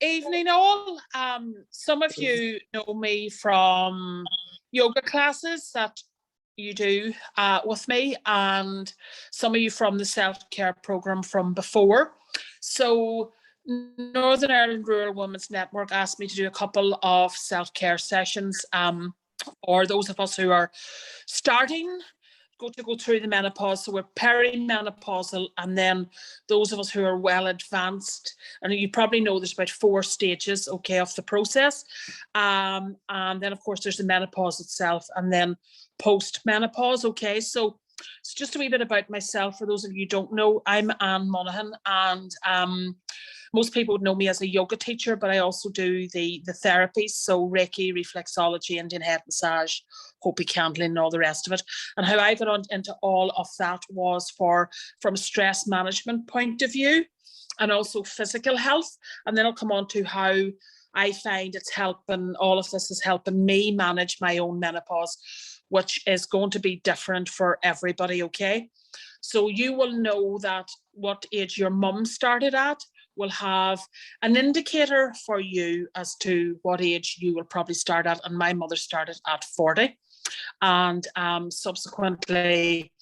Evening all. Some of you know me from yoga classes that you do with me, and some of you from the self-care program from before. So Northern Ireland Rural Women's Network asked me to do a couple of self-care sessions for those of us who are starting to go through the menopause. So we're perimenopausal, and then those of us who are well advanced, and you probably know there's about 4 stages, okay, of the process. And then of course there's the menopause itself, and then post-menopause, okay. So it's just a wee bit about myself. For those of you who don't know, I'm Anne Monaghan, and most people would know me as a yoga teacher, but I also do the therapies, so Reiki, reflexology, Indian head massage, Hopi candling, and all the rest of it. And how I got into all of that was from a stress management point of view, and also physical health. And then I'll come on to how I find it's helping, all of this is helping me manage my own menopause, which is going to be different for everybody, okay? So you will know that what age your mum started at will have an indicator for you as to what age you will probably start at. And my mother started at 40. And subsequently,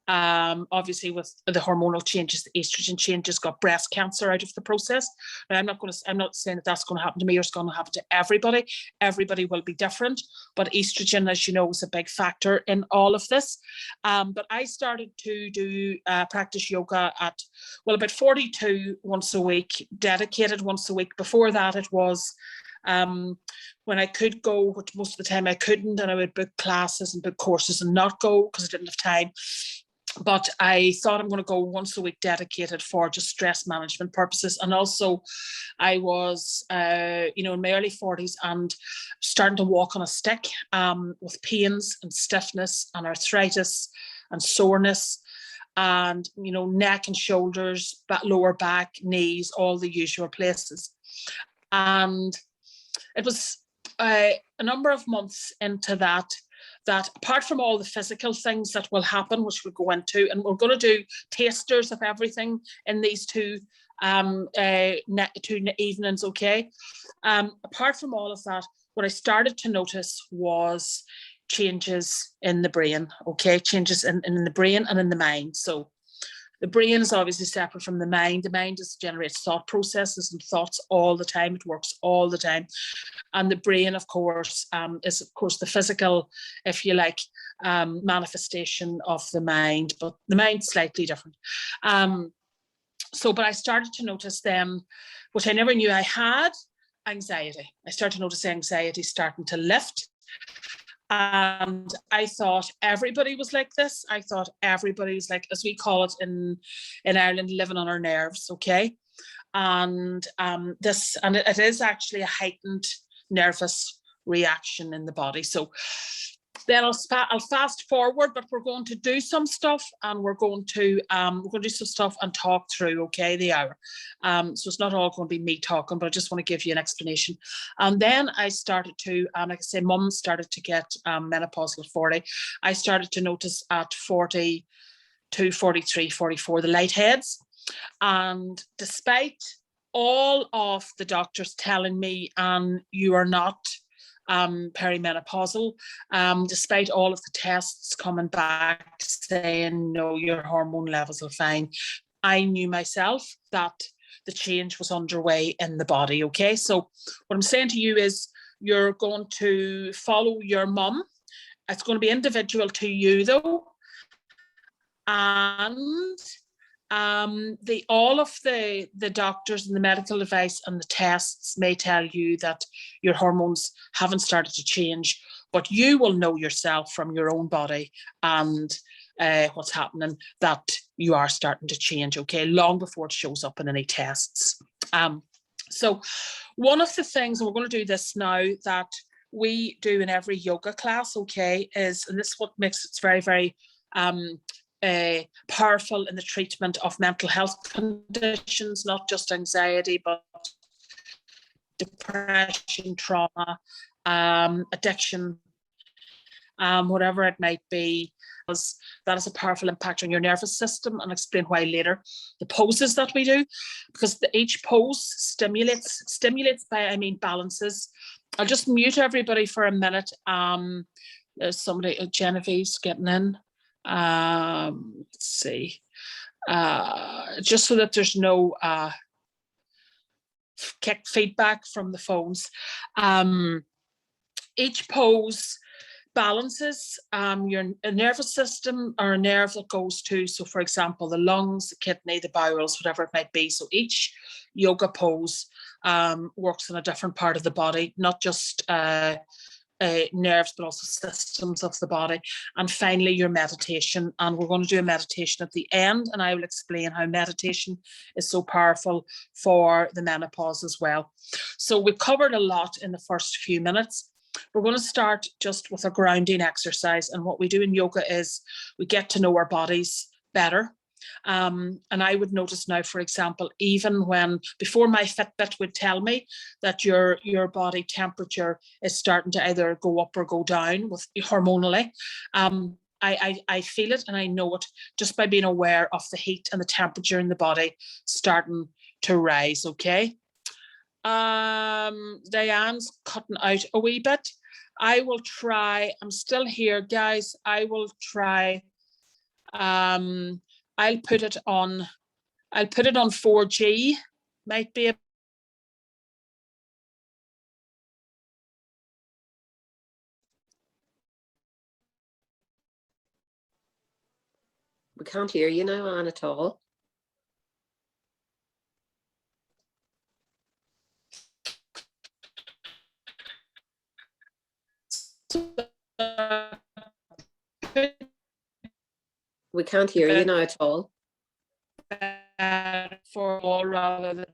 obviously with the hormonal changes, the estrogen changes, got breast cancer out of the process. Now, I'm not saying that that's going to happen to me or it's going to happen to everybody. Everybody will be different, but estrogen, as you know, is a big factor in all of this. But I started to do practice yoga at, well, about 42 once a week, dedicated once a week. Before that, it was when I could go, which most of the time I couldn't, and I would book classes and book courses and not go because I didn't have time. But I thought I'm going to go once a week dedicated for just stress management purposes. And also I was, in my early 40s and starting to walk on a stick with pains and stiffness and arthritis and soreness and, neck and shoulders, lower back, knees, all the usual places. And it was a number of months into that apart from all the physical things that will happen, which we'll go into, and we're going to do tasters of everything in these two evenings, okay? Apart from all of that, what I started to notice was changes in the brain, okay? Changes in the brain and in the mind. So the brain is obviously separate from the mind. The mind just generates thought processes and thoughts all the time. It works all the time. And the brain, of course, is, of course, the physical, if you like, manifestation of the mind, but the mind's slightly different. But I started to notice then, which I never knew I had, anxiety. I started to notice anxiety starting to lift. And I thought everybody was like this. I thought everybody was like, as we call it in Ireland, living on our nerves, okay? And it is actually a heightened nervous reaction in the body. So then I'll fast forward, but we're going to do some stuff, and we're going to do some stuff and talk through, okay, the hour. So it's not all going to be me talking, but I just want to give you an explanation. And then I started to, like I say, mum started to get menopausal at 40. I started to notice at 42, 43, 44, the lightheads. And despite all of the doctors telling me, you are not perimenopausal, despite all of the tests coming back saying, no, your hormone levels are fine, I knew myself that the change was underway in the body, okay? So what I'm saying to you is you're going to follow your mum. It's going to be individual to you, though. And all of the doctors and the medical advice and the tests may tell you that your hormones haven't started to change, but you will know yourself from your own body and what's happening that you are starting to change, okay, long before it shows up in any tests. So one of the things, and we're going to do this now, that we do in every yoga class, okay, is, and this is what makes it very, very powerful in the treatment of mental health conditions, not just anxiety, but depression, trauma, addiction, whatever it might be, because that has a powerful impact on your nervous system, and I'll explain why later. The poses that we do, because each pose stimulates by, I mean, balances. I'll just mute everybody for a minute. There's somebody, Genevieve's getting in. Let's see. Just so that there's no kick feedback from the phones. Each pose balances your nervous system, or a nerve that goes to, so for example, the lungs, the kidney, the bowels, whatever it might be. So each yoga pose works in a different part of the body, not just nerves, but also systems of the body. And finally, your meditation. And we're going to do a meditation at the end, and I will explain how meditation is so powerful for the menopause as well. So we've covered a lot in the first few minutes. We're going to start just with a grounding exercise. And what we do in yoga is we get to know our bodies better. And I would notice now, for example, even when before my Fitbit would tell me that your body temperature is starting to either go up or go down with hormonally, I feel it and I know it just by being aware of the heat and the temperature in the body starting to rise. Okay. Diane's cutting out a wee bit. I will try. I'm still here, guys. I will try. I'll put it on 4G. Might be We can't hear you now, Anne, at all. We can't hear you now at all. For all rather than.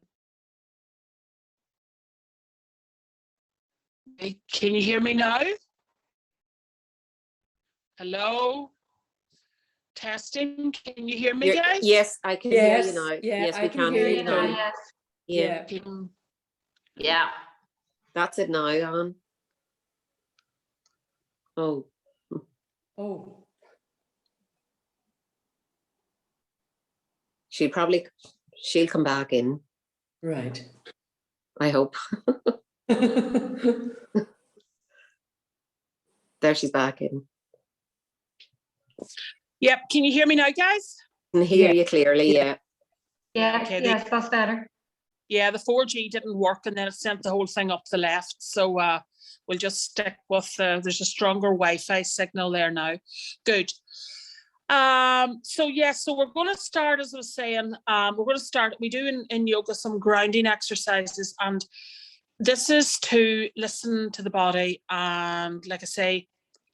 Can you hear me now? Hello? Testing. Can you hear me, guys? Yes, I can hear you now. Yeah, yes, we can hear you now. Yes. Yeah. That's it now, Anne. Oh. She'll come back in. Right. I hope. There she's back in. Yep. Can you hear me now, guys? I can hear you clearly, yeah. Yeah, Okay, yes, that's better. Yeah, the 4G didn't work, and then it sent the whole thing up the left. So we'll just stick with, there's a stronger Wi-Fi signal there now. Good. So we're going to start, as I was saying, we do in yoga some grounding exercises, and this is to listen to the body, and like I say,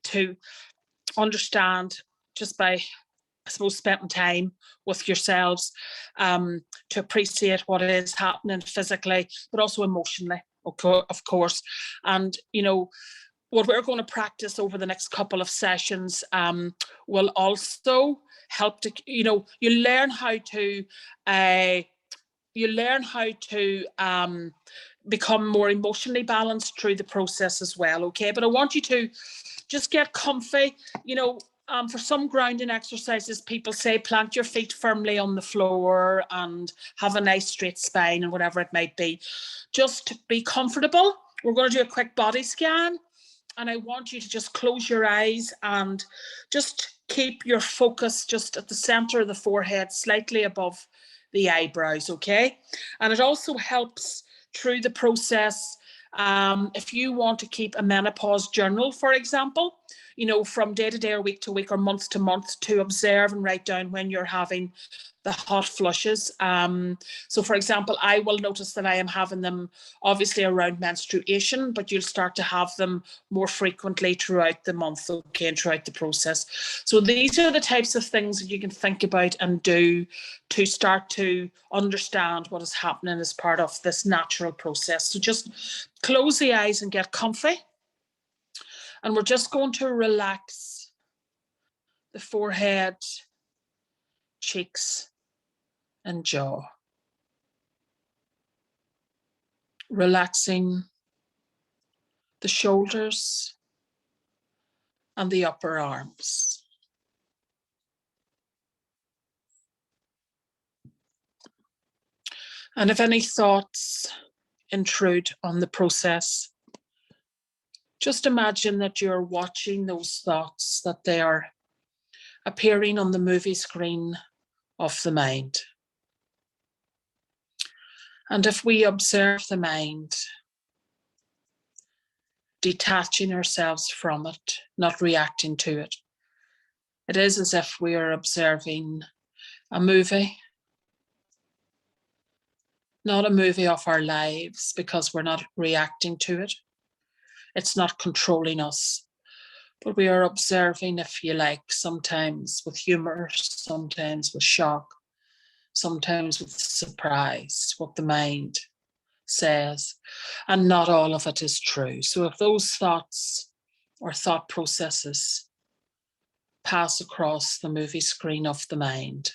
to understand just by, I suppose, spending time with yourselves, to appreciate what is happening physically, but also emotionally, of course. And, what we're going to practice over the next couple of sessions will also help to, you learn how to become more emotionally balanced through the process as well. Okay, but I want you to just get comfy. For some grounding exercises, people say plant your feet firmly on the floor and have a nice straight spine and whatever it might be. Just be comfortable. We're going to do a quick body scan, and I want you to just close your eyes and just keep your focus just at the center of the forehead, slightly above the eyebrows, okay? And it also helps through the process, if you want to keep a menopause journal, for example, from day to day or week to week or month to month, to observe and write down when you're having the hot flushes. So for example, I will notice that I am having them obviously around menstruation, but you'll start to have them more frequently throughout the month, okay, and throughout the process. So these are the types of things that you can think about and do to start to understand what is happening as part of this natural process. So just close the eyes and get comfy. And we're just going to relax the forehead, cheeks, and jaw. Relaxing the shoulders, and the upper arms. And if any thoughts intrude on the process, just imagine that you're watching those thoughts, that they are appearing on the movie screen of the mind. And if we observe the mind, detaching ourselves from it, not reacting to it, it is as if we are observing a movie, not a movie of our lives, because we're not reacting to it. It's not controlling us, but we are observing, if you like, sometimes with humor, sometimes with shock, sometimes with surprise, what the mind says, and not all of it is true. So if those thoughts or thought processes pass across the movie screen of the mind,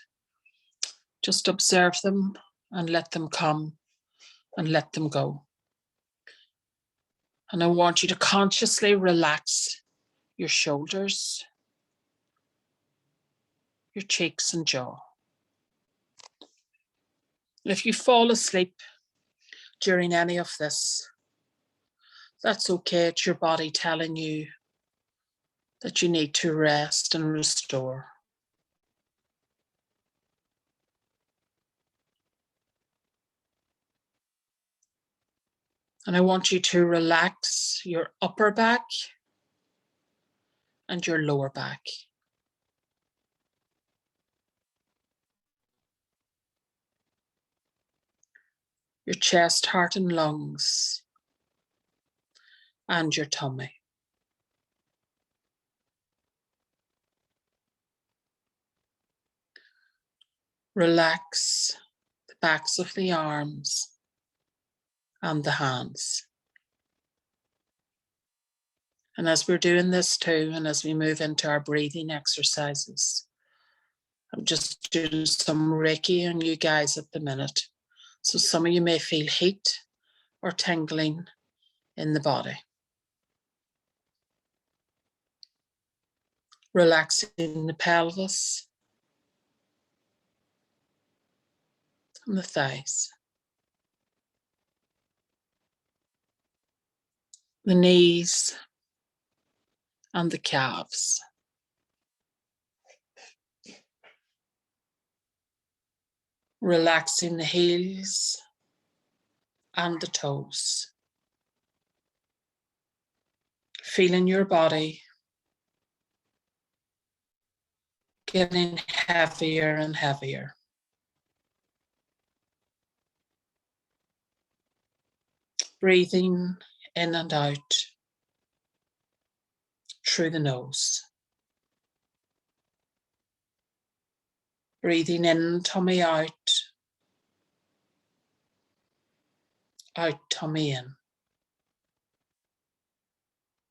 just observe them and let them come and let them go. And I want you to consciously relax your shoulders, your cheeks and jaw. And if you fall asleep during any of this, that's okay. It's your body telling you that you need to rest and restore. And I want you to relax your upper back and your lower back. Your chest, heart, and lungs, and your tummy. Relax the backs of the arms and the hands. And as we're doing this too, and as we move into our breathing exercises, I'm just doing some Reiki on you guys at the minute. So some of you may feel heat or tingling in the body. Relaxing the pelvis and the thighs. The knees and the calves. Relaxing the heels and the toes. Feeling your body getting heavier and heavier. Breathing in and out through the nose. Breathing in, tummy out, out, tummy in.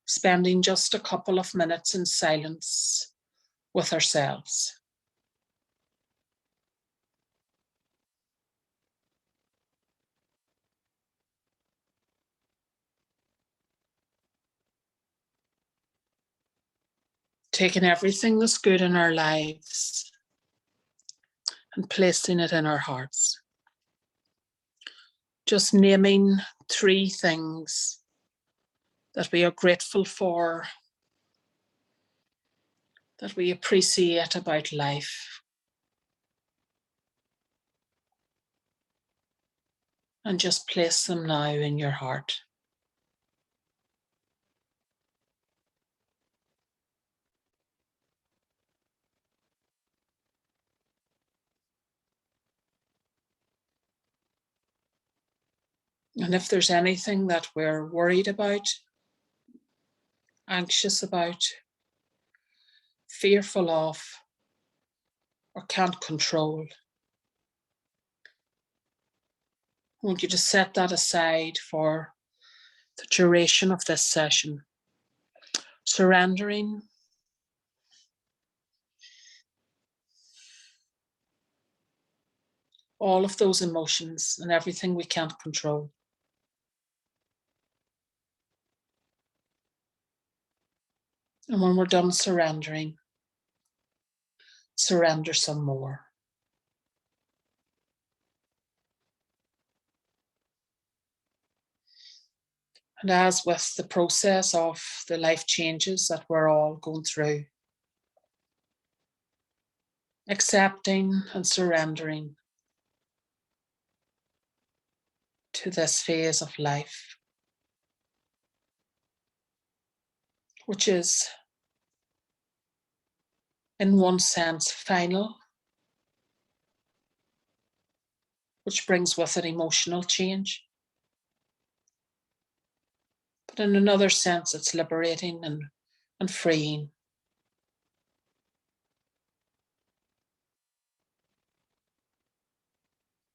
Spending just a couple of minutes in silence with ourselves. Taking everything that's good in our lives and placing it in our hearts. Just naming 3 things that we are grateful for, that we appreciate about life. And just place them now in your heart. And if there's anything that we're worried about, anxious about, fearful of, or can't control, I want you to set that aside for the duration of this session. Surrendering all of those emotions and everything we can't control. And when we're done surrendering, surrender some more. And as with the process of the life changes that we're all going through, accepting and surrendering to this phase of life, which is, in one sense, final, which brings with it emotional change. But in another sense, it's liberating and freeing.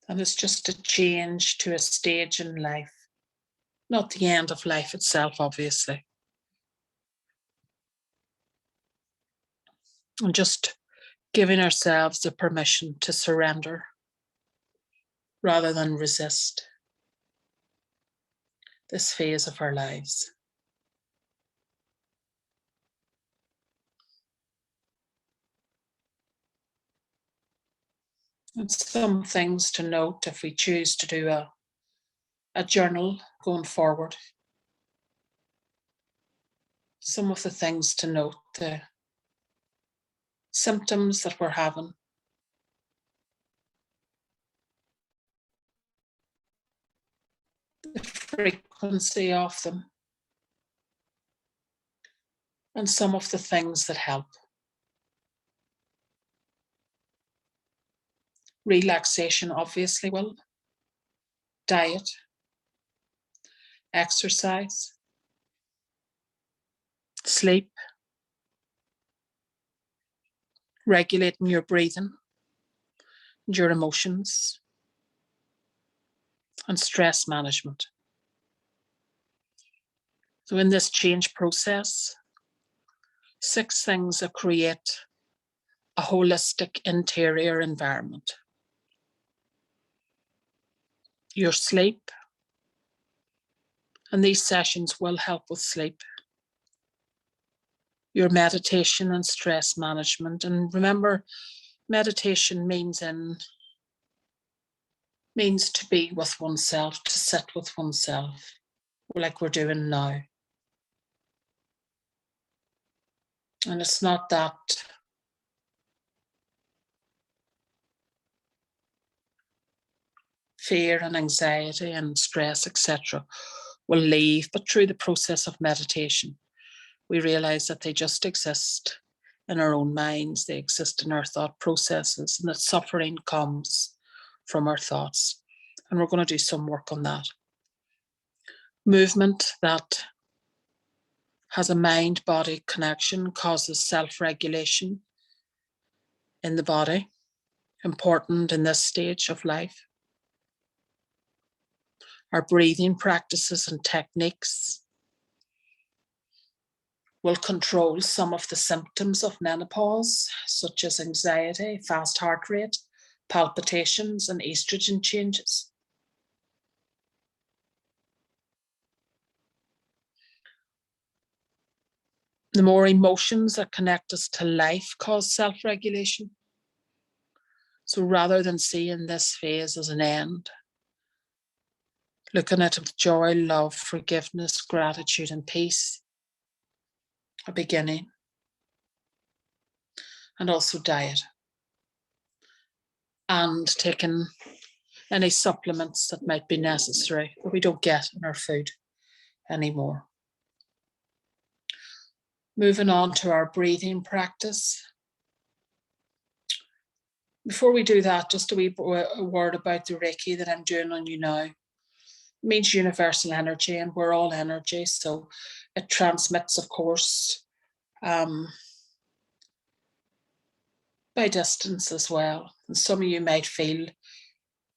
And it's just a change to a stage in life, not the end of life itself, obviously. And just giving ourselves the permission to surrender rather than resist this phase of our lives. And some things to note if we choose to do a journal going forward. Some of the things to note, the symptoms that we're having, the frequency of them, and some of the things that help. Relaxation obviously will, diet, exercise, sleep, regulating your breathing, your emotions, and stress management. So in this change process, 6 things that create a holistic interior environment. Your sleep, and these sessions will help with sleep. Your meditation and stress management. And remember, meditation means to be with oneself, to sit with oneself, like we're doing now. And it's not that fear and anxiety and stress, etc., will leave, but through the process of meditation, we realize that they just exist in our own minds, they exist in our thought processes, and that suffering comes from our thoughts. And we're going to do some work on that. Movement that has a mind-body connection causes self-regulation in the body, important in this stage of life. Our breathing practices and techniques will control some of the symptoms of menopause, such as anxiety, fast heart rate, palpitations, and estrogen changes. The more emotions that connect us to life cause self-regulation. So rather than seeing this phase as an end, looking at it with joy, love, forgiveness, gratitude, and peace, a beginning. And also diet. And taking any supplements that might be necessary that we don't get in our food anymore. Moving on to our breathing practice. Before we do that, just a word about the Reiki that I'm doing on you now. It means universal energy, and we're all energy, so it transmits, of course, by distance as well. And some of you might feel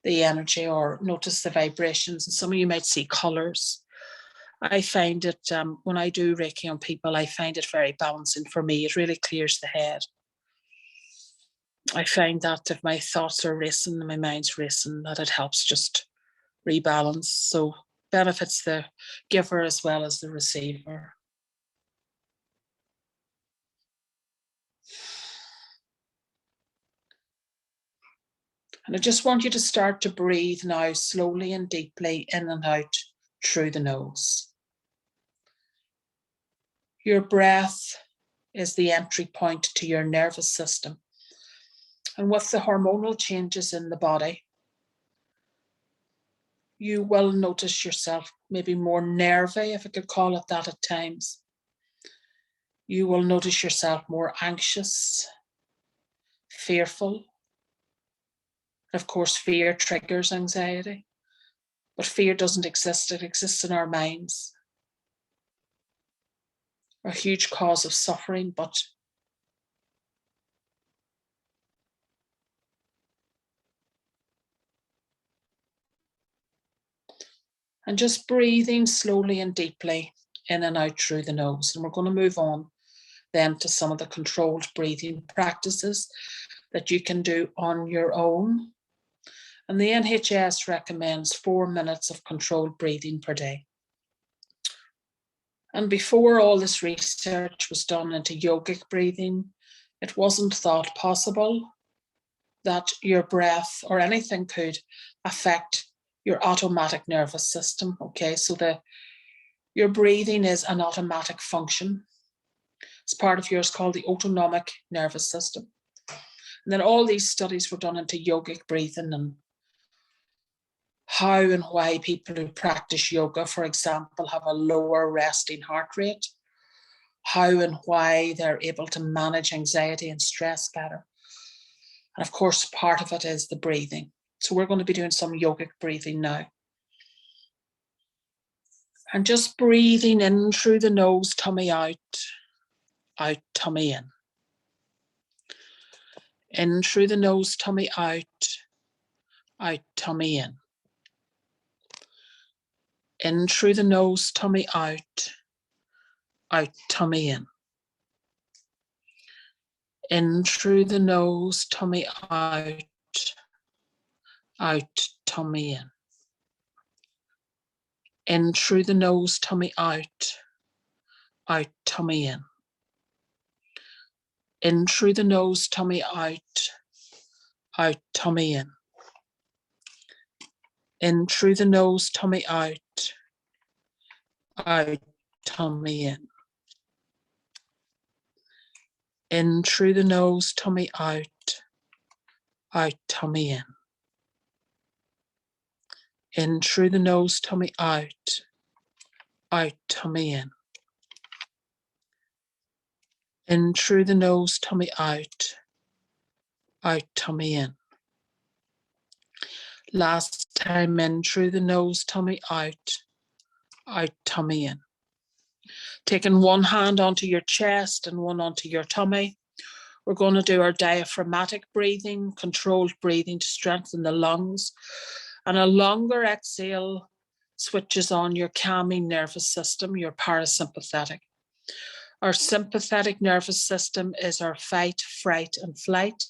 the energy or notice the vibrations, and some of you might see colours. I find it, when I do Reiki on people, I find it very balancing for me. It really clears the head. I find that if my thoughts are racing and my mind's racing, that it helps just rebalance. So benefits the giver as well as the receiver. And I just want you to start to breathe now slowly and deeply in and out through the nose. Your breath is the entry point to your nervous system. And with the hormonal changes in the body, you will notice yourself maybe more nervy, if I could call it that at times. You will notice yourself more anxious, fearful. Of course, fear triggers anxiety, but fear doesn't exist. It exists in our minds. A huge cause of suffering, but and just breathing slowly and deeply in and out through the nose. And we're going to move on then to some of the controlled breathing practices that you can do on your own. And the NHS recommends 4 minutes of controlled breathing per day. And before all this research was done into yogic breathing, it wasn't thought possible that your breath or anything could affect your automatic nervous system. Okay, so your breathing is an automatic function. It's part of yours called the autonomic nervous system. And then all these studies were done into yogic breathing and how and why people who practice yoga, for example, have a lower resting heart rate, how and why they're able to manage anxiety and stress better. And of course, part of it is the breathing. So we're going to be doing some yogic breathing now. And just breathing in through the nose, tummy out, out, tummy in. In through the nose, tummy out, out, tummy in. In through the nose, tummy out, out, tummy in. In through the nose, tummy out, out, tummy in. In through the nose, tummy out, out, tummy in. In through the nose, tummy out, out, tummy in. In through the nose, tummy out, out, tummy in. In through the nose, tummy out, out, tummy in. In through the nose, tummy out, out, tummy in. In through the nose, tummy out, out, tummy in. Last time in through the nose, tummy out, out, tummy in. Taking one hand onto your chest and one onto your tummy. We're going to do our diaphragmatic breathing, controlled breathing to strengthen the lungs. And a longer exhale switches on your calming nervous system, your parasympathetic. Our sympathetic nervous system is our fight, fright, and flight.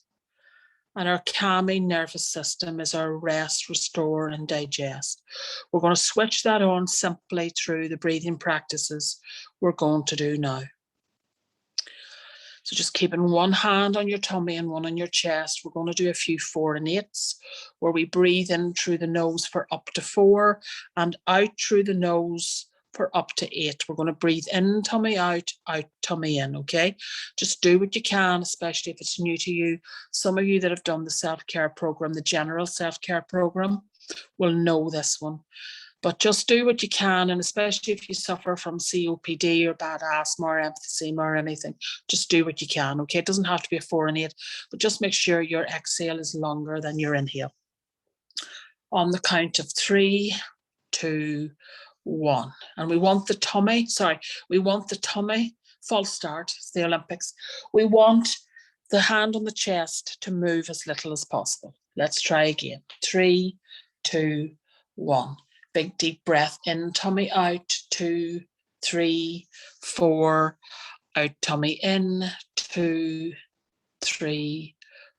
And our calming nervous system is our rest, restore, and digest. We're going to switch that on simply through the breathing practices we're going to do now. So just keeping one hand on your tummy and one on your chest. We're going to do a few 4 and 8s where we breathe in through the nose for up to 4 and out through the nose for up to 8. We're going to breathe in, tummy out, out, tummy in, okay? Just do what you can, especially if it's new to you. Some of you that have done the self-care program, the general self-care program, will know this one. But just do what you can, and especially if you suffer from COPD or bad asthma or emphysema or anything, just do what you can, okay? It doesn't have to be a 4 and 8, but just make sure your exhale is longer than your inhale. On the count of 3, 2, 1. And we want the tummy, false start, it's the Olympics. We want the hand on the chest to move as little as possible. Let's try again. 3, 2, 1. Big deep breath in, tummy out, 2, 3, 4, out, tummy in, 2, 3,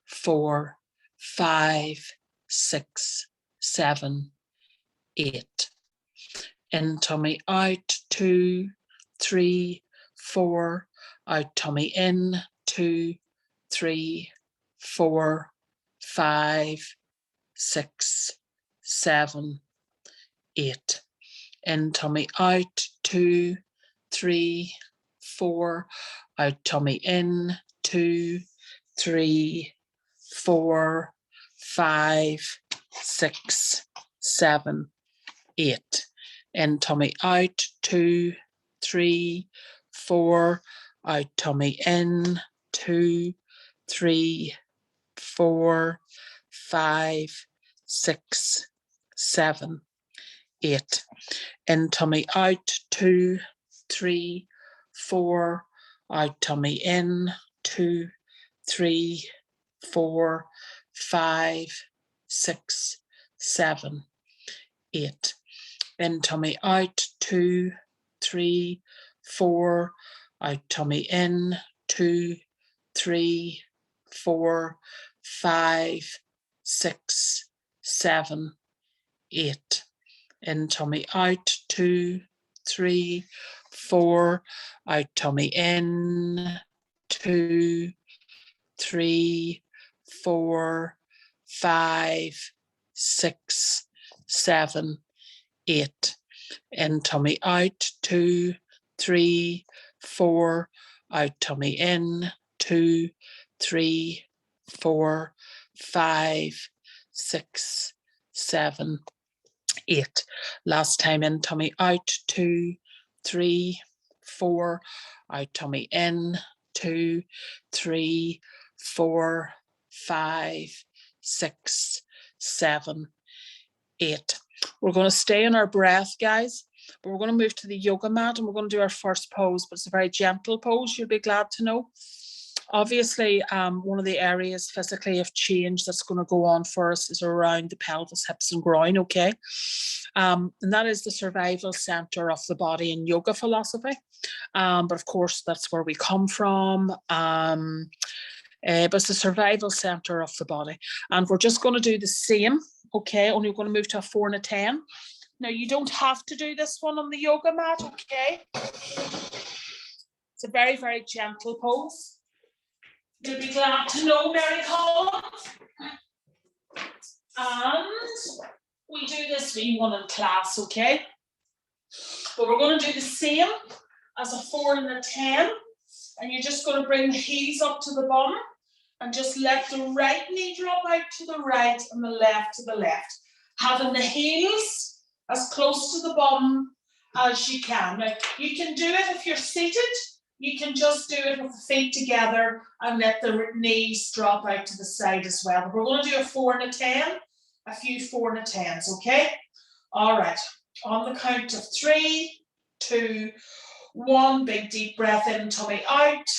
4, 5, 6, 7, 8. In, tummy out, 2, 3, 4, out, tummy in, 2, 3, 4, 5, 6, 7, 8. In tummy out, 2, 3, 4. Out tummy in, 2, 3, 4, 5, 6, 7, 8. In tummy out, 2, 3, 4. Out tummy in, 2, 3, 4, 5, 6, 7, 8. In tummy out, 2, 3, 4. Out tummy in, 2, 3, 4, 5, 6, 7, 8. In tummy out, 2, 3, 4. Out tummy in, 2, 3, 4, 5, 6, 7, 8. In tummy out, 2, 3, 4. Out tummy in, 2, 3, 4, 5, 6, 7, 8. In tummy out, 2, 3, 4. Out tummy in, 2, 3, 4, 5, 6, 7, 8. Last time in tummy out, 2, 3, 4. Out tummy in, 2, 3, 4, 5, 6, 7, 8. We're going to stay in our breath, guys, but we're going to move to the yoga mat and we're going to do our first pose, but it's a very gentle pose, you'll be glad to know. Obviously, one of the areas physically of change that's going to go on for us is around the pelvis, hips and groin, okay? And that is the survival center of the body in yoga philosophy. But of course, that's where we come from. But it's the survival center of the body. And we're just going to do the same, okay? Only we're going to move to a 4 and a 10. Now, you don't have to do this one on the yoga mat, okay? It's a very, very gentle pose. You'll be glad to know, Mary Collins. And we do this V1 in class, okay? But we're going to do the same as a 4 and a 10. And you're just going to bring the heels up to the bum and just let the right knee drop out to the right and the left to the left. Having the heels as close to the bum as you can. Now, you can do it if you're seated. You can just do it with the feet together and let the knees drop out to the side as well. But we're going to do a 4 and a 10, a few 4 and a 10s, okay? All right, on the count of 3, 2, 1, big deep breath in, tummy out.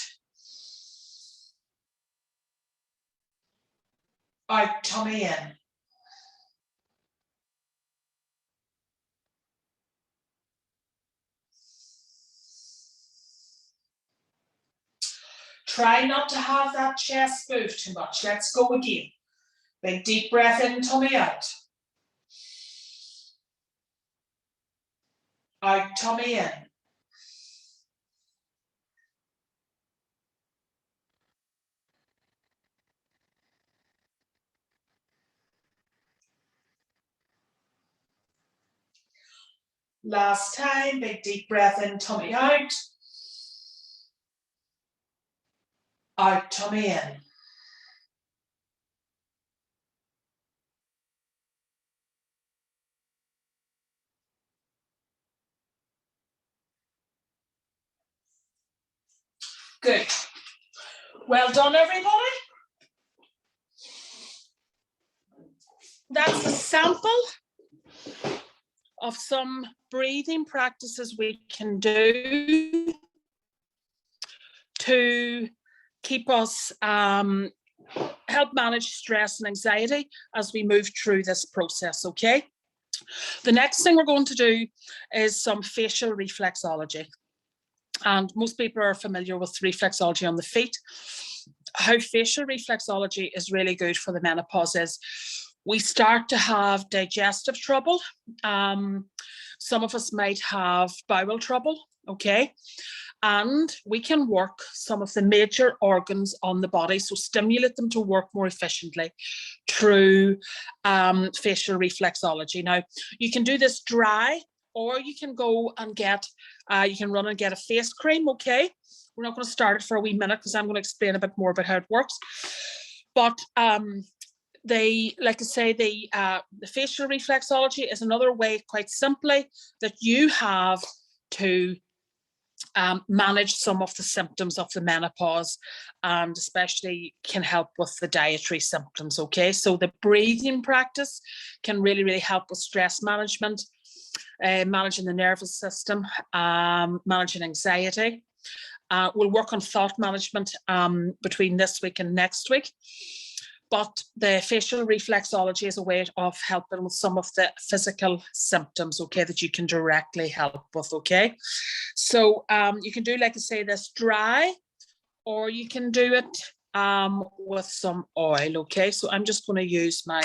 Out, tummy in. Try not to have that chest move too much. Let's go again. Big deep breath in, tummy out. Out, tummy in. Last time, big deep breath in, tummy out. Out, tummy in. Good. Well done, everybody. That's a sample of some breathing practices we can do to keep us, help manage stress and anxiety as we move through this process, okay? The next thing we're going to do is some facial reflexology. And most people are familiar with reflexology on the feet. How facial reflexology is really good for the menopause is we start to have digestive trouble. Some of us might have bowel trouble, okay? and we can work some of the major organs on the body, so stimulate them to work more efficiently through facial reflexology. Now, you can do this dry, or you can go and get, you can run and get a face cream, okay? We're not going to start it for a wee minute because I'm going to explain a bit more about how it works. But like I say, the facial reflexology is another way, quite simply, that you have to manage some of the symptoms of the menopause, and especially can help with the dietary symptoms, okay? So the breathing practice can really, really help with stress management, managing the nervous system, managing anxiety. We'll work on thought management between this week and next week. But the facial reflexology is a way of helping with some of the physical symptoms, okay, that you can directly help with, okay? So you can do, like I say, this dry, or you can do it with some oil, okay? So I'm just going to use my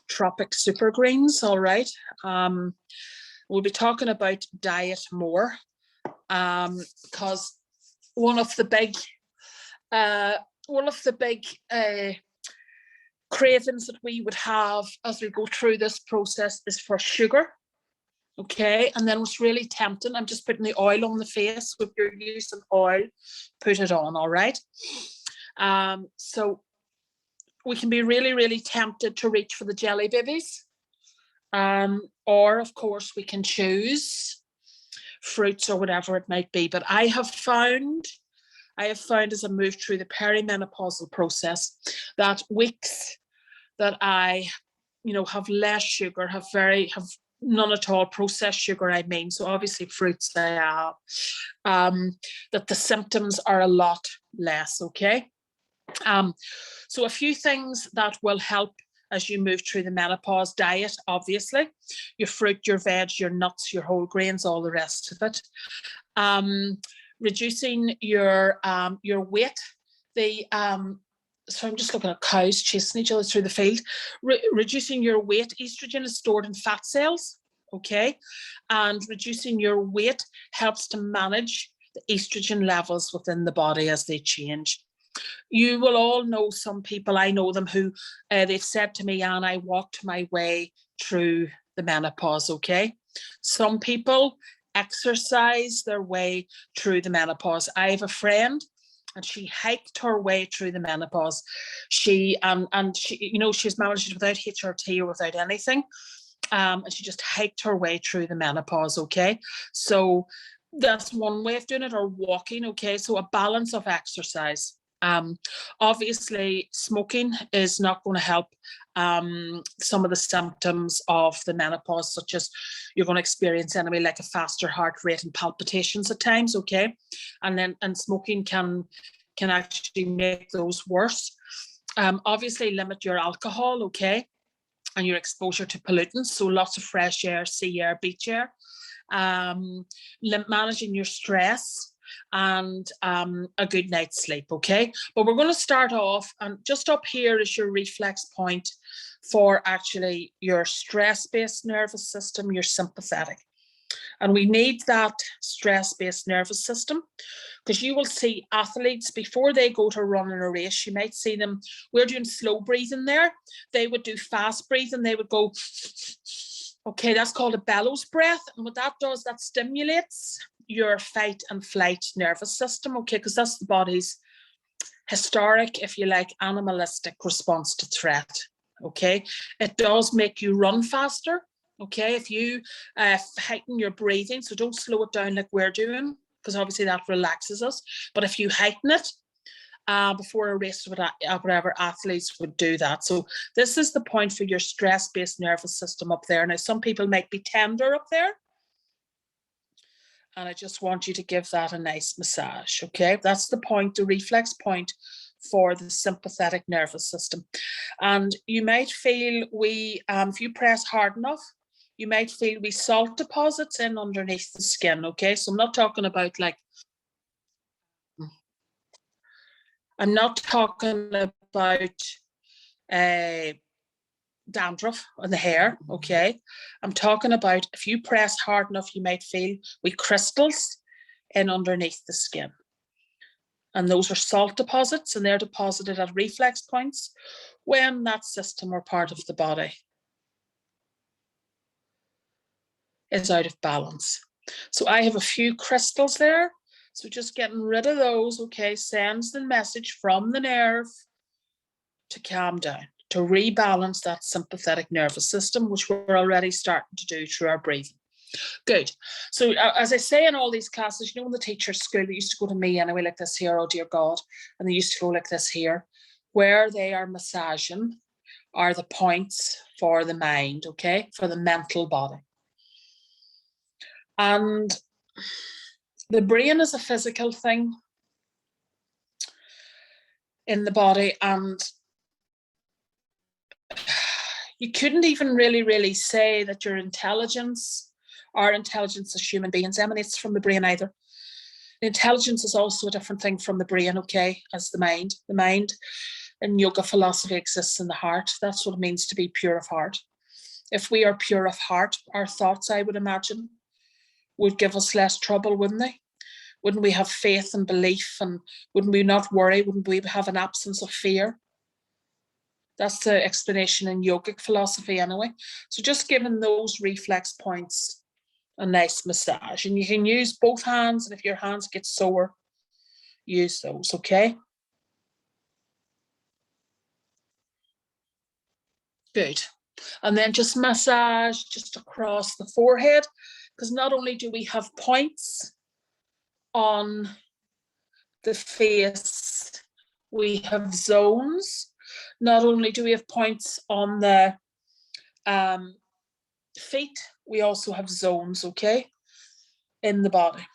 Tropic Super Greens, all right? We'll be talking about diet more, because one of the big cravings that we would have as we go through this process is for sugar, okay? And then what's really tempting, I'm just putting the oil on the face. If you're using oil, put it on, all right? So we can be really, really tempted to reach for the jelly babies, or of course we can choose fruits or whatever it might be. But I have found as I move through the perimenopausal process that weeks that I, have less sugar, have none at all processed sugar, I mean, so obviously fruits I have, that the symptoms are a lot less, okay? So a few things that will help as you move through the menopause: diet, obviously, your fruit, your veg, your nuts, your whole grains, all the rest of it. Reducing your weight. So I'm just looking at cows chasing each other through the field. Reducing your weight. Estrogen is stored in fat cells, okay? And reducing your weight helps to manage the estrogen levels within the body as they change. You will all know some people, I know them, who they've said to me, Anne, I walked my way through the menopause, okay? Some people exercise their way through the menopause. I have a friend, and she hiked her way through the menopause. She she's managed it without HRT or without anything, and she just hiked her way through the menopause, okay? So that's one way of doing it, or walking, okay? So a balance of exercise. Obviously, smoking is not going to help some of the symptoms of the menopause, such as you're going to experience anyway, like a faster heart rate and palpitations at times, okay? And smoking can actually make those worse. Obviously, limit your alcohol, okay? And your exposure to pollutants, so lots of fresh air, sea air, beach air. Managing your stress, and a good night's sleep, okay? But we're going to start off, and just up here is your reflex point for actually your stress-based nervous system, your sympathetic. And we need that stress-based nervous system, because you will see athletes before they go to run in a race, you might see them, we're doing slow breathing there, they would do fast breathing, they would go, okay, that's called a bellows breath. And what that does, that stimulates your fight and flight nervous system, okay, because that's the body's historic, if you like, animalistic response to threat, okay? It does make you run faster, okay, if you heighten your breathing, so don't slow it down like we're doing, because obviously that relaxes us, but if you heighten it, before a race, whatever, athletes would do that. So this is the point for your stress-based nervous system up there. Now, some people might be tender up there, and I just want you to give that a nice massage, okay? That's the point, the reflex point for the sympathetic nervous system. And you might feel if you press hard enough, you might feel salt deposits in underneath the skin, okay? So I'm not talking about dandruff on the hair, okay? I'm talking about if you press hard enough, you might feel crystals in underneath the skin. And those are salt deposits, and they're deposited at reflex points when that system or part of the body is out of balance. So I have a few crystals there. So just getting rid of those, okay, sends the message from the nerve to calm down, to rebalance that sympathetic nervous system, which we're already starting to do through our breathing. Good. So as I say in all these classes, you know, in the teacher's school, they used to go to me anyway like this here, oh dear God, and they used to go like this here, where they are massaging are the points for the mind, okay, for the mental body. And the brain is a physical thing in the body, and you couldn't even really say that your intelligence, our intelligence as human beings, emanates from the brain either. The intelligence is also a different thing from the brain, okay, as the mind. The mind in yoga philosophy exists in the heart. That's what it means to be pure of heart. If we are pure of heart, our thoughts, I would imagine, would give us less trouble, wouldn't they? Wouldn't we have faith and belief, and wouldn't we not worry? Wouldn't we have an absence of fear? That's the explanation in yogic philosophy anyway. So just giving those reflex points a nice massage. And you can use both hands, and if your hands get sore, use those, okay? Good. And then just massage just across the forehead, because not only do we have points on the face, we have zones. Not only do we have points on the feet, we also have zones, okay, in the body.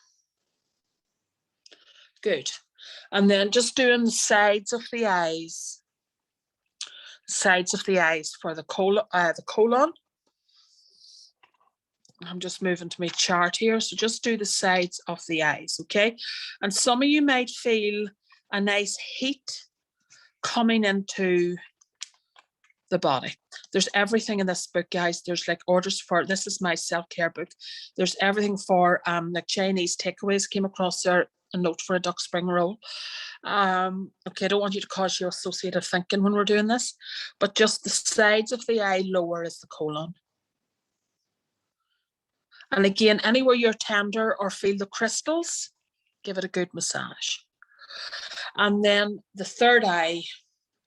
Good. And then just doing the sides of the eyes. Sides of the eyes for the colon. I'm just moving to my chart here. So just do the sides of the eyes, okay? And some of you might feel a nice heat coming into the body. There's everything in this book, guys. There's like orders for, this is my self-care book. There's everything for like Chinese takeaways. Came across there a note for a duck spring roll. Okay, I don't want you to cause your associative thinking when we're doing this, but just the sides of the eye lower is the colon. And again, anywhere you're tender or feel the crystals, give it a good massage. And then the third eye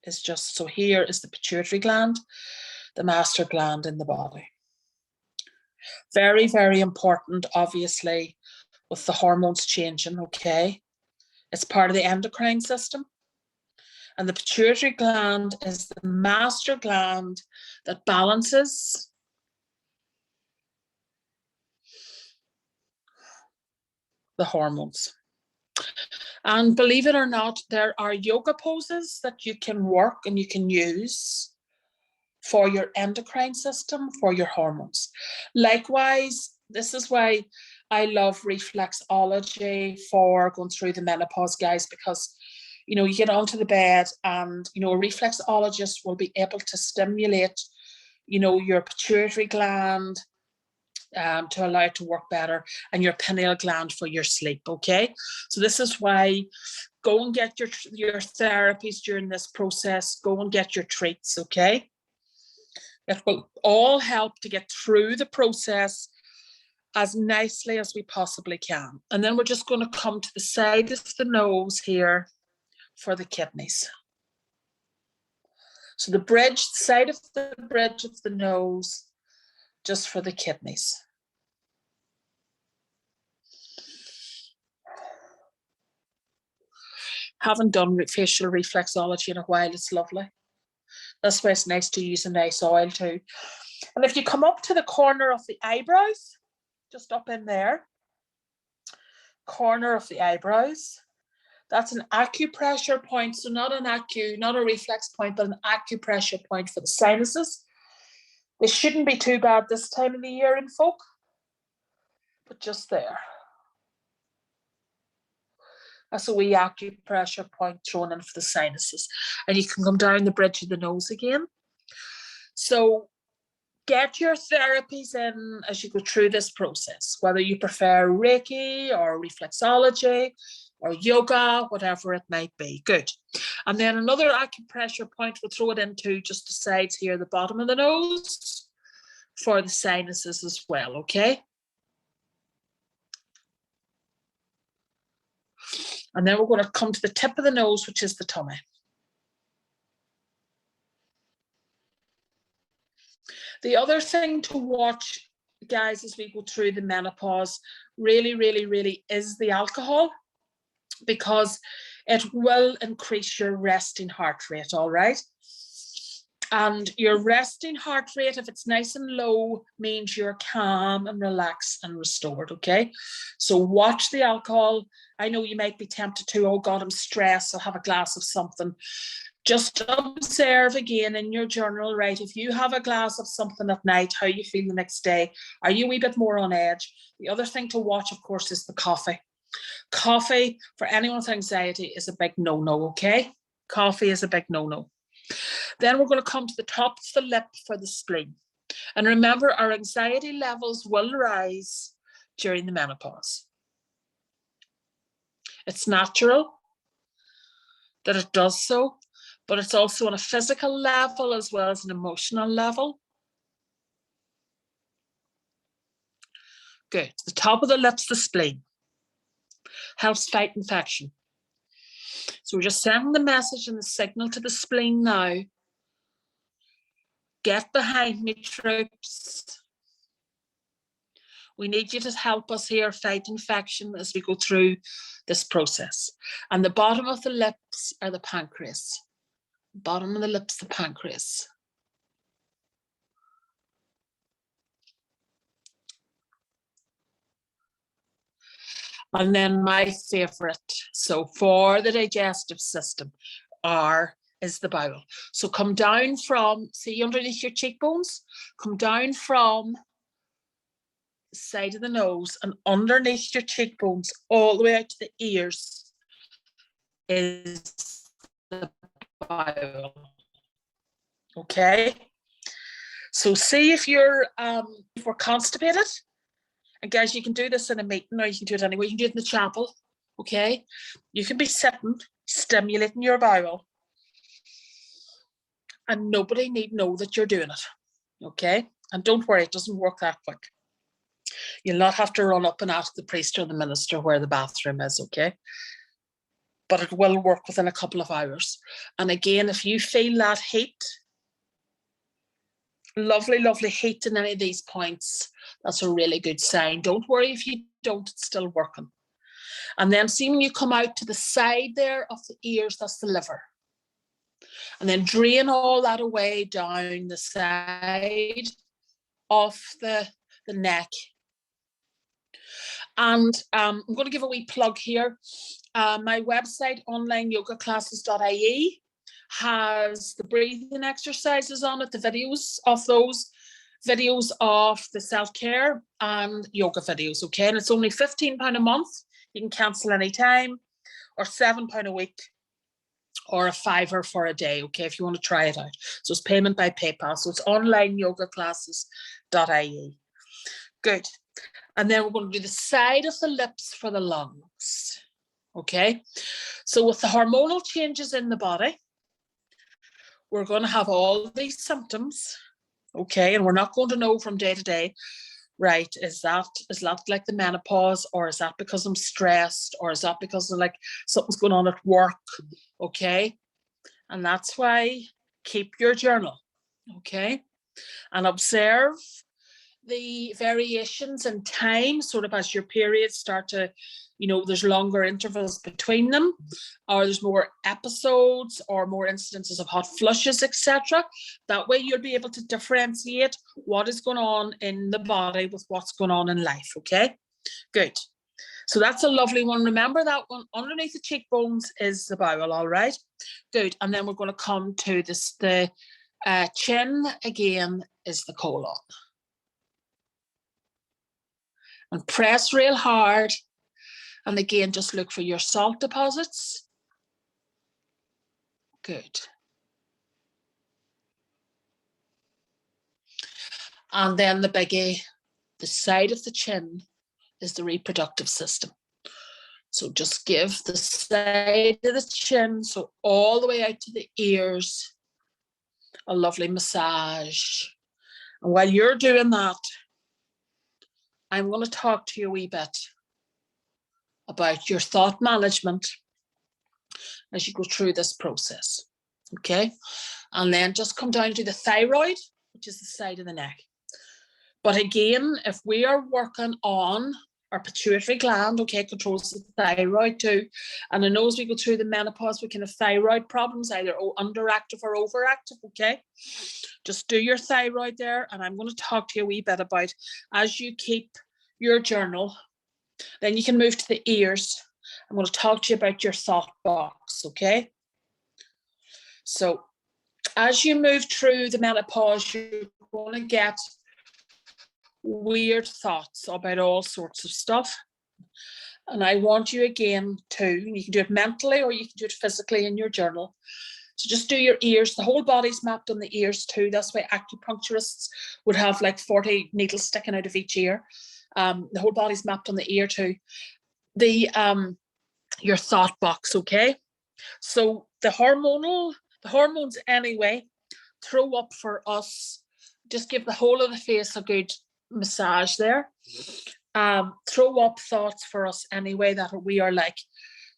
is just, so here is the pituitary gland, the master gland in the body. Very, very important, obviously, with the hormones changing, okay? It's part of the endocrine system. And the pituitary gland is the master gland that balances the hormones. And believe it or not, there are yoga poses that you can work and you can use for your endocrine system, for your hormones. Likewise, this is why I love reflexology for going through the menopause, guys, because you know, you get onto the bed and, you know, a reflexologist will be able to stimulate, you know, your pituitary gland to allow it to work better, and your pineal gland for your sleep, okay? So this is why go and get your therapies during this process. Go and get your treats, okay? It will all help to get through the process as nicely as we possibly can. And then we're just going to come to the side of the nose here for the kidneys. So the bridge, side of the bridge of the nose, just for the kidneys. Haven't done facial reflexology in a while. It's lovely. That's why it's nice to use a nice oil too. And if you come up to the corner of the eyebrows, just up in there, corner of the eyebrows, that's an acupressure point. So not a reflex point, but an acupressure point for the sinuses. They shouldn't be too bad this time of the year in folk, but just there. That's a wee acupressure point thrown in for the sinuses. And you can come down the bridge of the nose again. So get your therapies in as you go through this process, whether you prefer Reiki or reflexology or yoga, whatever it might be. Good. And then another acupressure point, we'll throw it into just the sides here, the bottom of the nose, for the sinuses as well, okay? And then we're going to come to the tip of the nose, which is the tummy. The other thing to watch, guys, as we go through the menopause, really is the alcohol, because it will increase your resting heart rate, all right? And your resting heart rate, if it's nice and low, means you're calm and relaxed and restored, okay? So watch the alcohol. I know you might be tempted to, oh God, I'm stressed, I'll have a glass of something. Just observe again in your journal, right? If you have a glass of something at night, how you feel the next day. Are you a wee bit more on edge? The other thing to watch, of course, is the coffee. Coffee, for anyone with anxiety, is a big no-no, okay? Coffee is a big no-no. Then we're going to come to the top of the lip for the spleen. And remember, our anxiety levels will rise during the menopause. It's natural that it does so, but it's also on a physical level as well as an emotional level. Good. The top of the lip's the spleen. Helps fight infection. So we're just sending the message and the signal to the spleen now. Get behind me, troops. We need you to help us here fight infection as we go through this process. And the bottom of the lips are the pancreas. Bottom of the lips, the pancreas. And then my favorite, so for the digestive system, is the bowel. So come down from, see underneath your cheekbones, come down from the side of the nose and underneath your cheekbones, all the way out to the ears, is the bowel. Okay? So see if if we're constipated. And guys, you can do this in a meeting or you can do it anywhere. You can do it in the chapel, okay? You can be sitting, stimulating your bowel, and nobody need know that you're doing it, okay? And don't worry, it doesn't work that quick. You'll not have to run up and ask the priest or the minister where the bathroom is, okay? But it will work within a couple of hours. And again, if you feel that heat, lovely heat in any of these points, that's a really good sign. Don't worry if you don't, it's still working. And then see when you come out to the side there of the ears, that's the liver. And then drain all that away down the side of the neck. And I'm going to give a wee plug here. My website, onlineyogaclasses.ie, has the breathing exercises on it, the videos of those, videos of the self-care and yoga videos, okay? And it's only £15 a month. You can cancel anytime, or £7 a week, or a £5 for a day, okay, if you want to try it out. So it's payment by PayPal. So it's onlineyogaclasses.ie. Good. And then we're going to do the side of the lips for the lungs, okay? So with the hormonal changes in the body, we're going to have all these symptoms, okay? And we're not going to know from day to day, right, is that like the menopause, or is that because I'm stressed, or is that because of like something's going on at work, okay? And that's why keep your journal, okay? And observe the variations in time, sort of as your periods start to, there's longer intervals between them, or there's more episodes or more incidences of hot flushes, etc. That way you'll be able to differentiate what is going on in the body with what's going on in life, okay? Good. So that's a lovely one. Remember that one. Underneath the cheekbones is the bowel, all right? Good. And then we're going to come to this, the chin again is the colon. And press real hard. And again, just look for your salt deposits. Good. And then the biggie, the side of the chin is the reproductive system. So just give the side of the chin, so all the way out to the ears, a lovely massage. And while you're doing that, I'm going to talk to you a wee bit about your thought management as you go through this process. Okay? And then just come down to the thyroid, which is the side of the neck. But again, if we are working on our pituitary gland, okay, controls the thyroid too. And I know as we go through the menopause, we can have thyroid problems, either underactive or overactive, okay? Just do your thyroid there. And I'm going to talk to you a wee bit about, as you keep your journal, then you can move to the ears. I'm going to talk to you about your thought box, okay? So as you move through the menopause, you're going to get weird thoughts about all sorts of stuff. And I want you again to, you can do it mentally or you can do it physically in your journal. So just do your ears. The whole body's mapped on the ears too. That's why acupuncturists would have like 40 needles sticking out of each ear. The whole body's mapped on the ear too. Your thought box, okay? So the hormones anyway, throw up for us. Just give the whole of the face a good massage there. Throw up thoughts for us anyway that we are like,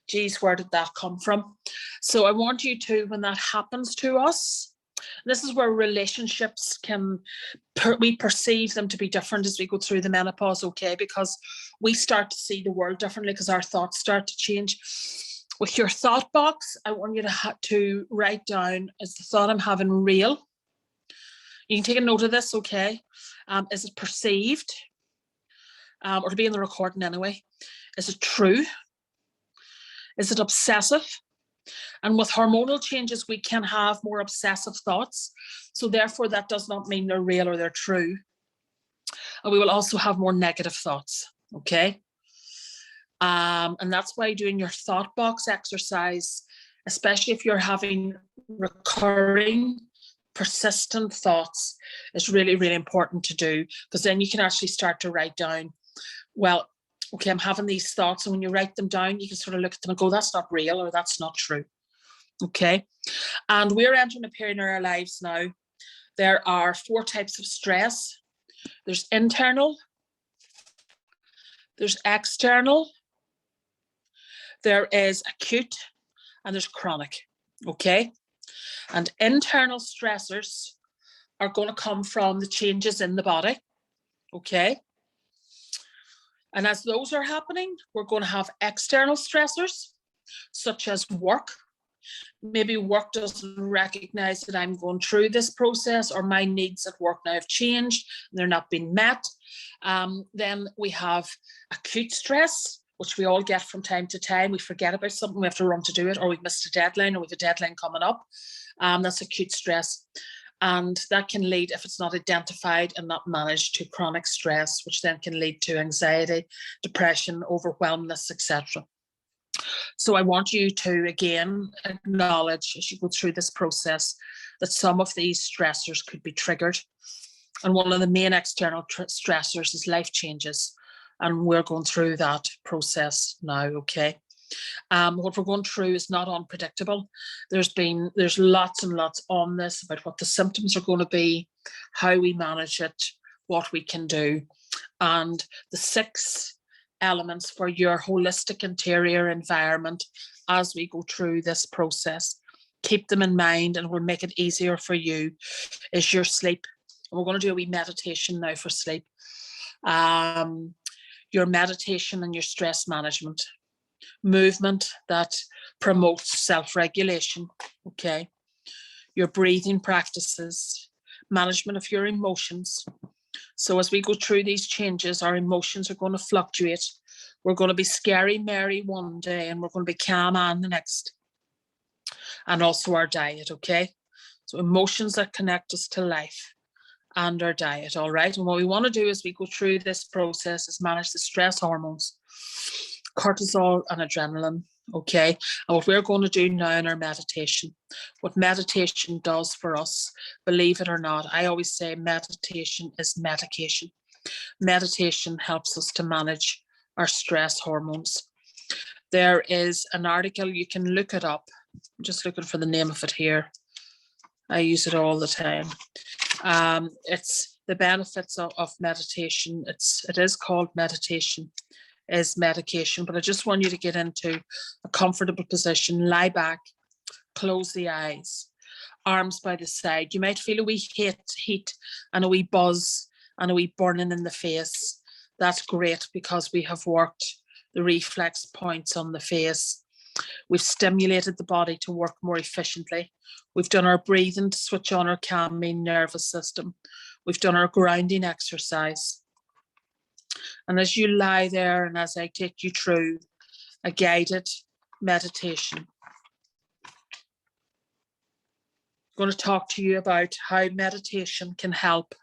geez, where did that come from? So I want you to, when that happens to us, this is where relationships we perceive them to be different as we go through the menopause, okay? Because we start to see the world differently because our thoughts start to change. With your thought box, I want you to write down, is the thought I'm having real? You can take a note of this, okay? Is it perceived? Or to be in the recording anyway. Is it true? Is it obsessive? And with hormonal changes, we can have more obsessive thoughts. So therefore, that does not mean they're real or they're true. And we will also have more negative thoughts, okay? And that's why doing your thought box exercise, especially if you're having recurring persistent thoughts, is really, really important to do, because then you can actually start to write down, well, okay, I'm having these thoughts. And when you write them down, you can sort of look at them and go, that's not real or that's not true. Okay. And we're entering a period in our lives now. There are 4 types of stress. There's internal, there's external, there is acute, and there's chronic. Okay. And internal stressors are going to come from the changes in the body. Okay. And as those are happening, we're going to have external stressors, such as work. Maybe work doesn't recognize that I'm going through this process, or my needs at work now have changed and they're not being met. Then we have acute stress, which we all get from time to time. We forget about something, we have to run to do it, or we've missed a deadline, or we have a deadline coming up. That's acute stress. And that can lead, if it's not identified and not managed, to chronic stress, which then can lead to anxiety, depression, overwhelmness, etc. So I want you to, again, acknowledge as you go through this process that some of these stressors could be triggered. And one of the main external stressors is life changes. And we're going through that process now, okay? What we're going through is not unpredictable. There's lots and lots on this about what the symptoms are going to be, how we manage it, what we can do, and the 6 elements for your holistic interior environment as we go through this process. Keep them in mind, and will make it easier for you, is your sleep. And we're going to do a wee meditation now for sleep. Your meditation and your stress management. Movement that promotes self-regulation, okay? Your breathing practices, management of your emotions. So as we go through these changes, our emotions are going to fluctuate. We're going to be scary Mary one day, and we're going to be calm Anne the next. And also our diet, okay? So emotions that connect us to life, and our diet, all right? And what we want to do as we go through this process is manage the stress hormones, cortisol and adrenaline, Okay, and what we're going to do now in our meditation, what meditation does for us, believe it or not, I always say meditation is medication. Meditation helps us to manage our stress hormones. There is an article, you can look it up. I'm just looking for the name of it here. I use it all the time. It's the benefits of meditation. It is called meditation is medication, but I just want you to get into a comfortable position, lie back, close the eyes, arms by the side. You might feel a wee heat and a wee buzz and a wee burning in the face. That's great because we have worked the reflex points on the face. We've stimulated the body to work more efficiently. We've done our breathing to switch on our calming nervous system. We've done our grounding exercise. And as you lie there and as I take you through a guided meditation, I'm going to talk to you about how meditation can help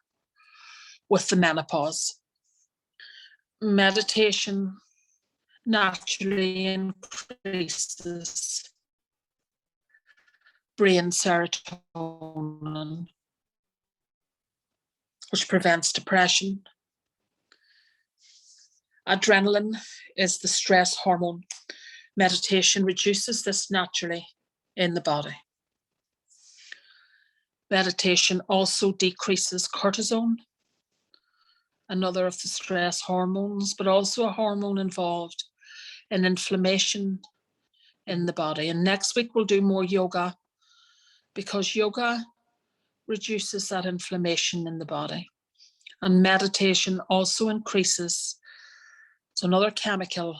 with the menopause. Meditation naturally increases brain serotonin, which prevents depression. Adrenaline is the stress hormone. Meditation reduces this naturally in the body. Meditation also decreases cortisol, another of the stress hormones, but also a hormone involved in inflammation in the body. And next week we'll do more yoga because yoga reduces that inflammation in the body. And meditation also increases, it's another chemical,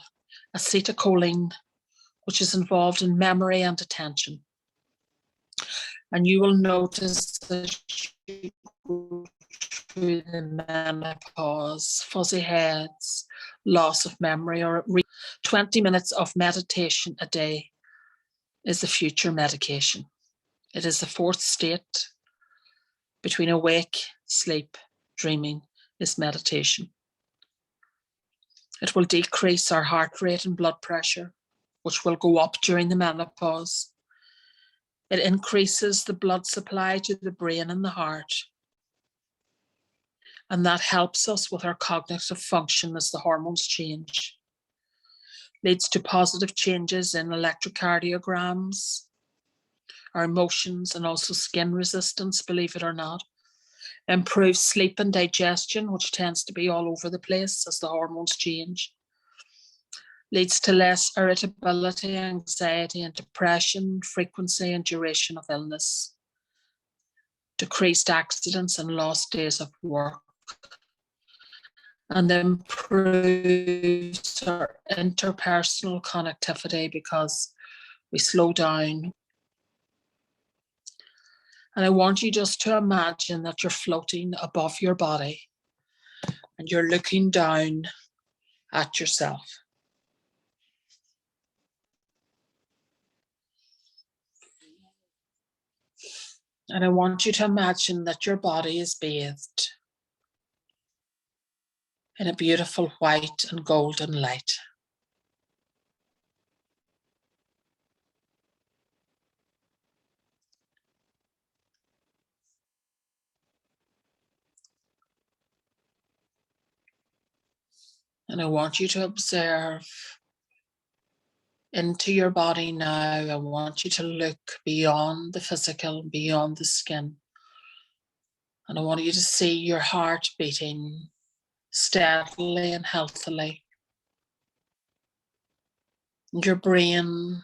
acetylcholine, which is involved in memory and attention. And you will notice that you go through the menopause, fuzzy heads, loss of memory, or 20 minutes of meditation a day is the future medication. It is the fourth state between awake, sleep, dreaming is meditation. It will decrease our heart rate and blood pressure, which will go up during the menopause. It increases the blood supply to the brain and the heart. And that helps us with our cognitive function as the hormones change. Leads to positive changes in electrocardiograms, our emotions, and also skin resistance, believe it or not. Improves sleep and digestion, which tends to be all over the place as the hormones change. Leads to less irritability, anxiety, and depression, frequency and duration of illness. Decreased accidents and lost days of work. And improves our interpersonal connectivity because we slow down. And I want you just to imagine that you're floating above your body and you're looking down at yourself. And I want you to imagine that your body is bathed in a beautiful white and golden light. And I want you to observe into your body now. I want you to look beyond the physical, beyond the skin. And I want you to see your heart beating steadily and healthily. And your brain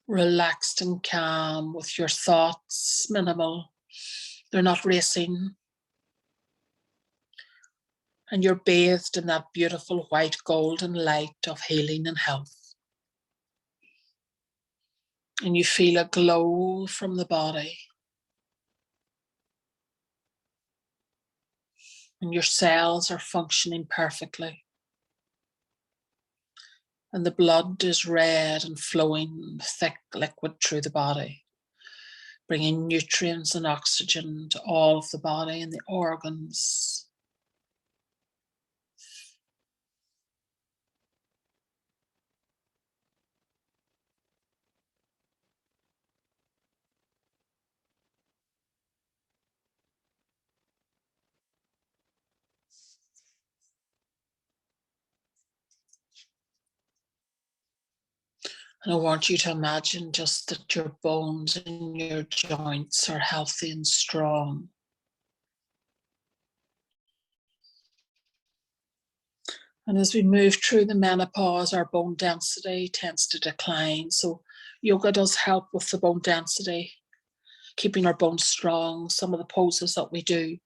relaxed and calm with your thoughts minimal. They're not racing. And you're bathed in that beautiful white golden light of healing and health. And you feel a glow from the body. And your cells are functioning perfectly. And the blood is red and flowing thick liquid through the body, bringing nutrients and oxygen to all of the body and the organs. And I want you to imagine just that your bones and your joints are healthy and strong. And as we move through the menopause, our bone density tends to decline. So yoga does help with the bone density, keeping our bones strong. Some of the poses that we do,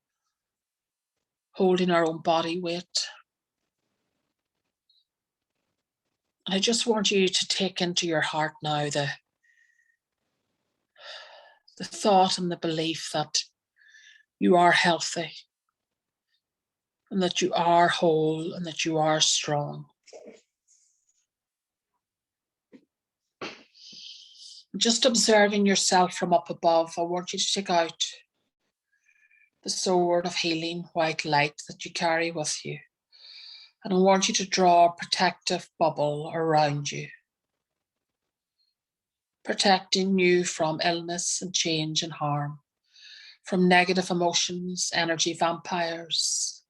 holding our own body weight. And I just want you to take into your heart now the thought and the belief that you are healthy and that you are whole and that you are strong. Just observing yourself from up above, I want you to take out the sword of healing white light that you carry with you. And I want you to draw a protective bubble around you, protecting you from illness and change and harm, from negative emotions, energy vampires.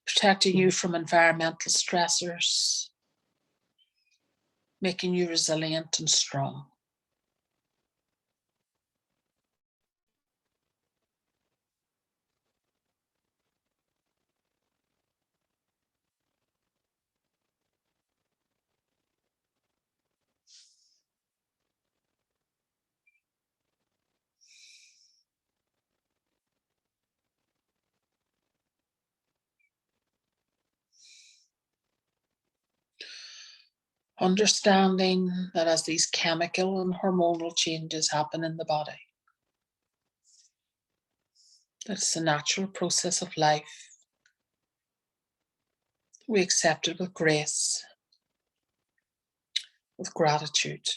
Protecting you from environmental stressors, making you resilient and strong. Understanding that as these chemical and hormonal changes happen in the body, that it's a natural process of life. We accept it with grace, with gratitude.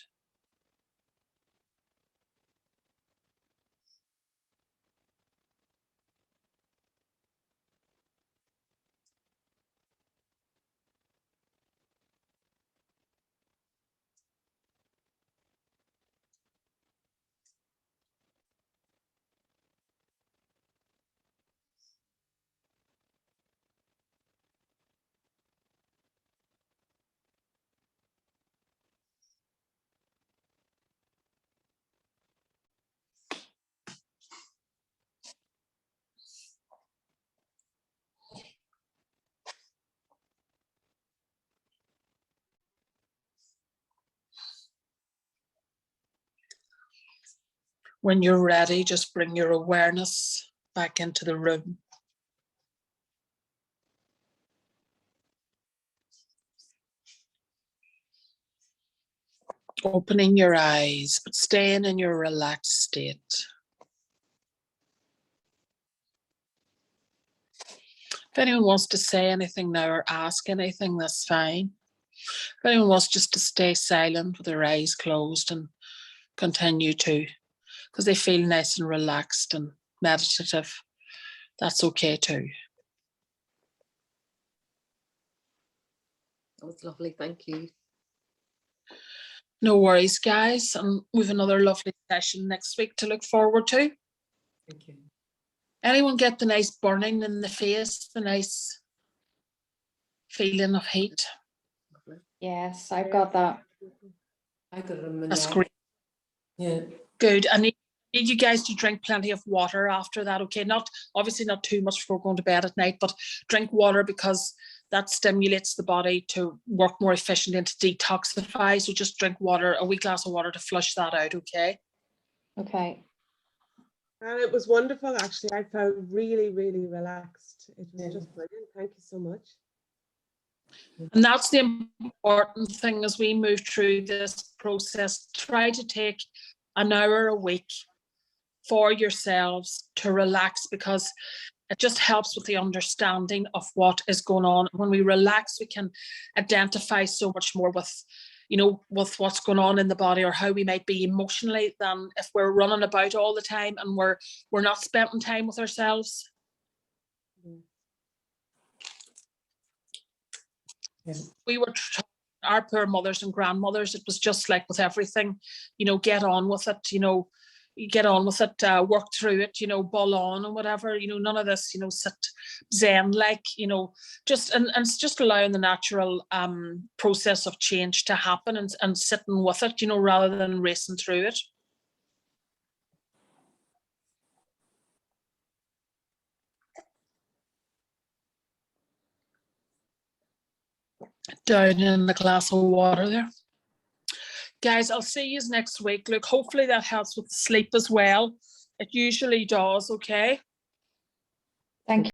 When you're ready, just bring your awareness back into the room. Opening your eyes, but staying in your relaxed state. If anyone wants to say anything now or ask anything, that's fine. If anyone wants just to stay silent with their eyes closed and continue to, because they feel nice and relaxed and meditative, that's okay too. That was lovely. Thank you. No worries, guys. And we've another lovely session next week to look forward to. Thank you. Anyone get the nice burning in the face, the nice feeling of heat? Yes, I've got that. I got it on my That's neck. great. Yeah. Good. I need you guys to drink plenty of water after that, okay? Not obviously not too much before going to bed at night, but drink water because that stimulates the body to work more efficiently and to detoxify. So just drink water, a wee glass of water to flush that out, okay? Okay. And it was wonderful, actually. I felt really, really relaxed. It was Yeah. just brilliant. Thank you so much. And that's the important thing as we move through this process. Try to take an hour a week for yourselves to relax, because it just helps with the understanding of what is going on. When we relax, we can identify so much more with, you know, with what's going on in the body or how we might be emotionally than if we're running about all the time and we're not spending time with ourselves. Yeah. We were our poor mothers and grandmothers, it was just like with everything, you know, get on with it, you know, you get on with it, work through it, you know, ball on and whatever, you know, none of this, you know, sit zen like, you know, and it's just allowing the natural process of change to happen and sitting with it, you know, rather than racing through it. Down in the glass of water there. Guys, I'll see you next week. Look, hopefully that helps with sleep as well. It usually does, okay? Thank you.